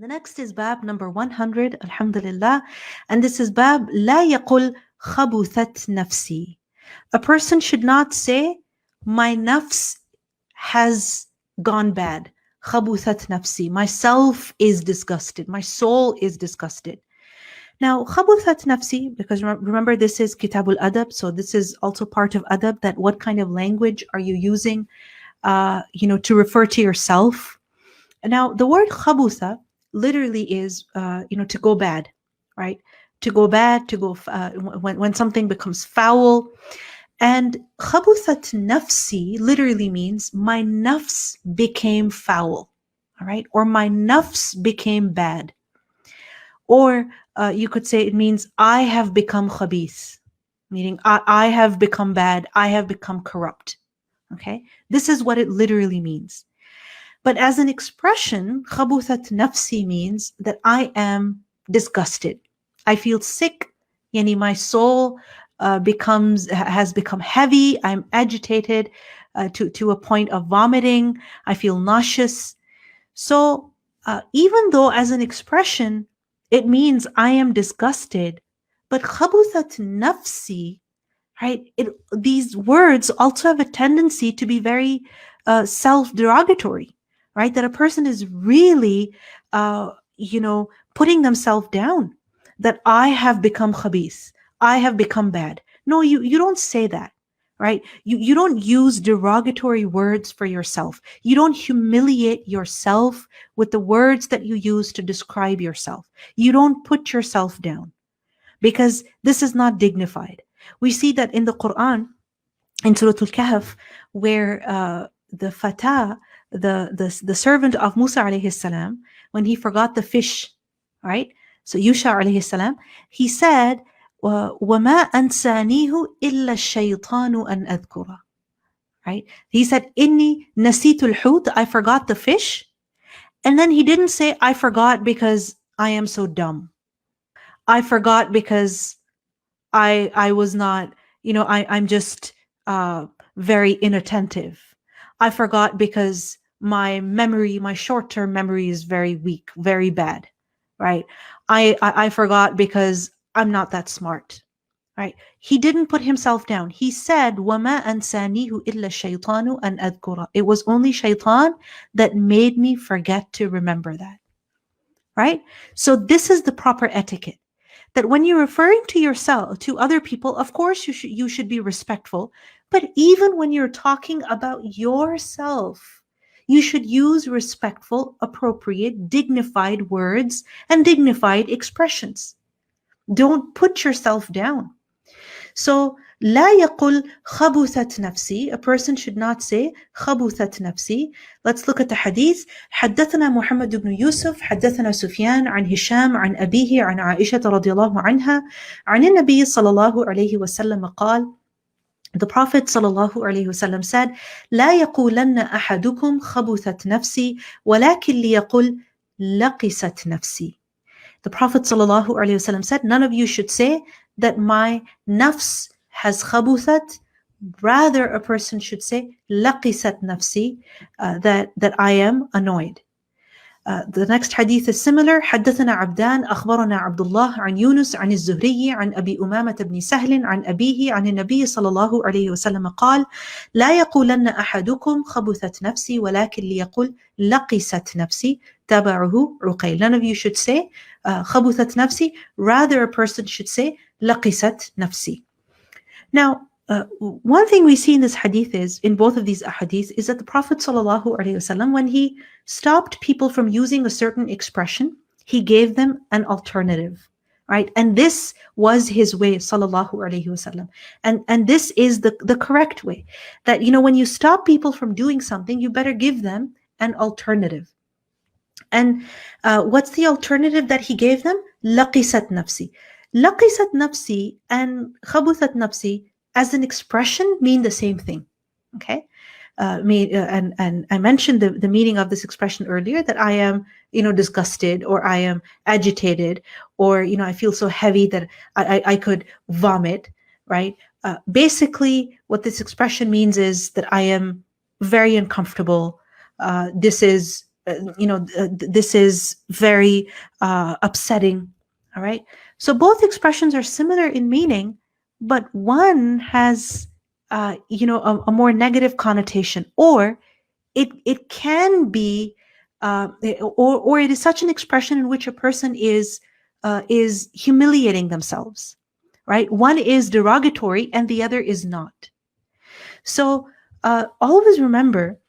The next is bab number 100, alhamdulillah. And this is bab لا يقل خبثت نفسي. A person should not say, my nafs has gone bad. Khabuthat nafsi. Myself is disgusted. My soul is disgusted. Now, Khabuthat Nafsi, because remember this is Kitabul Adab, so this is also part of Adab, that what kind of language are you using, to refer to yourself. Now, the word Khabutha literally is, to go bad, right? To go bad, to go, when something becomes foul. And Khabuthat Nafsi literally means my nafs became foul, all right? Or my nafs became bad. Or you could say it means I have become khabith, meaning I have become bad, I have become corrupt. Okay, this is what it literally means. But as an expression, khabuthat nafsi means that I am disgusted. I feel sick, yani my soul has become heavy, I'm agitated to a point of vomiting, I feel nauseous. So even though as an expression, it means I am disgusted, but khabuthat nafsi, right? These words also have a tendency to be very self-derogatory, right? That a person is really, putting themselves down. That I have become khabith, I have become bad. No, you don't say that, right? You don't use derogatory words for yourself. You don't humiliate yourself with the words that you use to describe yourself. You don't put yourself down, because this is not dignified. We see that in the Quran, in Surah Al-Kahf, where the Fatah, the servant of Musa alayhi salam, when he forgot the fish, right? So Yusha alayhi salam, he said, وَمَا أَنْسَانِيهُ إِلَّا الشَّيْطَانُ أَنْ أَذْكُرَ. Right? He said, إِنِّي نَسِيتُ الْحُوتَ, I forgot the fish. And then he didn't say, I forgot because I am so dumb. I forgot because I was not, I'm just very inattentive. I forgot because my short-term memory is very weak, very bad, right? I forgot because I'm not that smart, right? He didn't put himself down. He said, وَمَا أَنْسَانِيهُ إِلَّا الشَّيْطَانُ أَنْ أَذْكُرَ. It was only shaitan that made me forget to remember that, right? So this is the proper etiquette. That when you're referring to yourself, to other people, of course you should be respectful, but even when you're talking about yourself, you should use respectful, appropriate, dignified words and dignified expressions. Don't put yourself down. So, لا يقل خبثت نفسي. A person should not say خبثت نفسي. Let's look at the hadith. حدثنا محمد بن يوسف حدثنا سفيان عن هشام عن أبيه عن عائشة رضي الله عنها عن النبي صلى الله عليه وسلم قال, the Prophet صلى الله عليه وسلم said, لا يقولن أحدكم خبثت نفسي ولكن ليقل لقست نفسي. The Prophet ﷺ said, none of you should say that my nafs has khabuthat. Rather, a person should say, laqisat nafsi, that I am annoyed. The next hadith is similar. حدثنا عبدان أخبرنا عبد الله عن يونس عن الزهري عن أبي أمامة بن سهل عن أبيه عن النبي صلى الله عليه وسلم قال لا يقولن أحدكم خبثت نفسي ولكن ليقول لقست نفسي تابعه عقيل. None of you should say خبثت نفسي. Rather, a person should say لقست نفسي. Now, one thing we see in this hadith is, in both of these hadiths, is that the Prophet ﷺ, when he stopped people from using a certain expression, he gave them an alternative, right? And this was his way, sallallahu alaihi wasallam. And this is the correct way. That, when you stop people from doing something, you better give them an alternative. And what's the alternative that he gave them? Laqisat nafsi. Laqisat nafsi and khabuthat nafsi as an expression mean the same thing. Okay? And I mentioned the meaning of this expression earlier, that I am, disgusted, or I am agitated, or, I feel so heavy that I could vomit, right? Basically, what this expression means is that I am very uncomfortable. This is this is very upsetting. All right. So both expressions are similar in meaning, but one has, a more negative connotation, or it can be, or it is such an expression in which a person is humiliating themselves, right? One is derogatory and the other is not. So always remember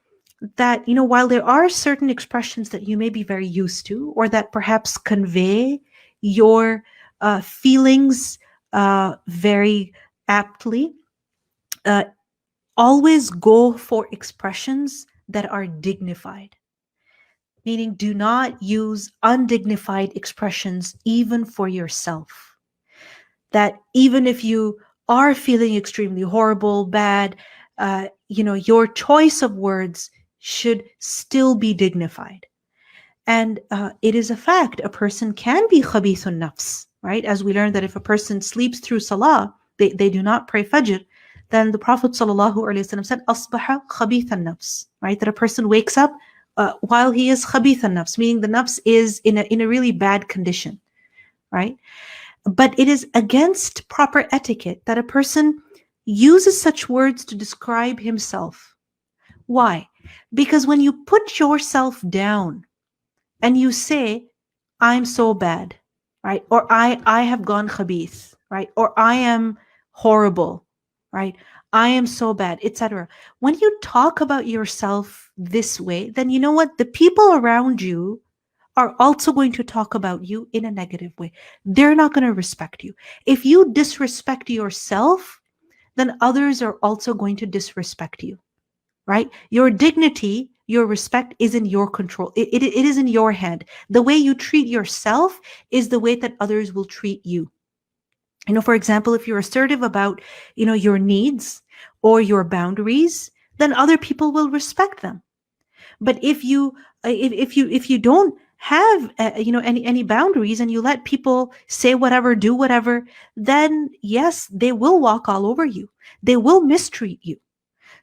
that, while there are certain expressions that you may be very used to, or that perhaps convey your feelings very aptly, always go for expressions that are dignified. Meaning, do not use undignified expressions even for yourself. That even if you are feeling extremely horrible, bad, your choice of words should still be dignified. And it is a fact, a person can be Khabithun Nafs, right? As we learned that if a person sleeps through Salah, they do not pray Fajr, then the Prophet ﷺ said, Asbaha Khabithan Nafs, right? That a person wakes up while he is Khabithan Nafs, meaning the Nafs is in a really bad condition, right? But it is against proper etiquette that a person uses such words to describe himself. Why? Because when you put yourself down and you say, I'm so bad, right? Or I have gone khabith, right? Or I am horrible, right? I am so bad, etc. When you talk about yourself this way, then you know what? The people around you are also going to talk about you in a negative way. They're not going to respect you. If you disrespect yourself, then others are also going to disrespect you, right? Your dignity, your respect is in your control. It is in your hand. The way you treat yourself is the way that others will treat you. For example, if you're assertive about, your needs or your boundaries, then other people will respect them. But if you don't have any boundaries and you let people say whatever, do whatever, then yes, they will walk all over you. They will mistreat you.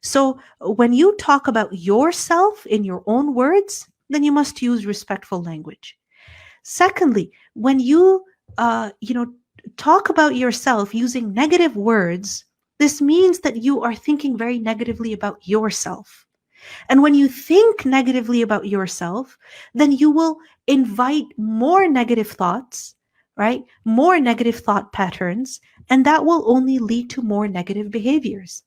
So when you talk about yourself in your own words, then you must use respectful language. Secondly, when you talk about yourself using negative words, this means that you are thinking very negatively about yourself. And when you think negatively about yourself, then you will invite more negative thoughts, right? More negative thought patterns, and that will only lead to more negative behaviors.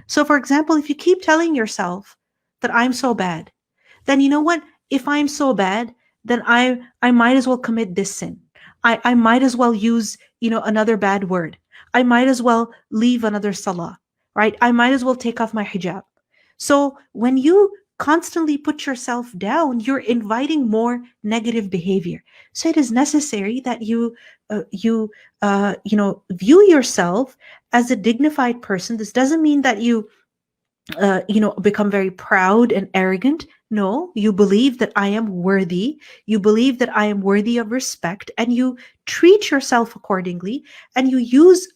So, for example, if you keep telling yourself that I'm so bad, then you know what? If I'm so bad, then I might as well commit this sin. I might as well use, another bad word. I might as well leave another salah, right? I might as well take off my hijab. So when you constantly put yourself down, you're inviting more negative behavior. So it is necessary that you view yourself as a dignified person. This doesn't mean that you become very proud and arrogant. No, you believe that I am worthy. You believe that I am worthy of respect, and you treat yourself accordingly, and you use,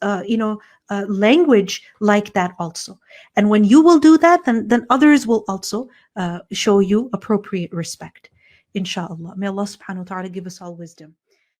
language like that also. And when you will do that, then others will also show you appropriate respect. Inshallah. May Allah subhanahu wa ta'ala give us all wisdom.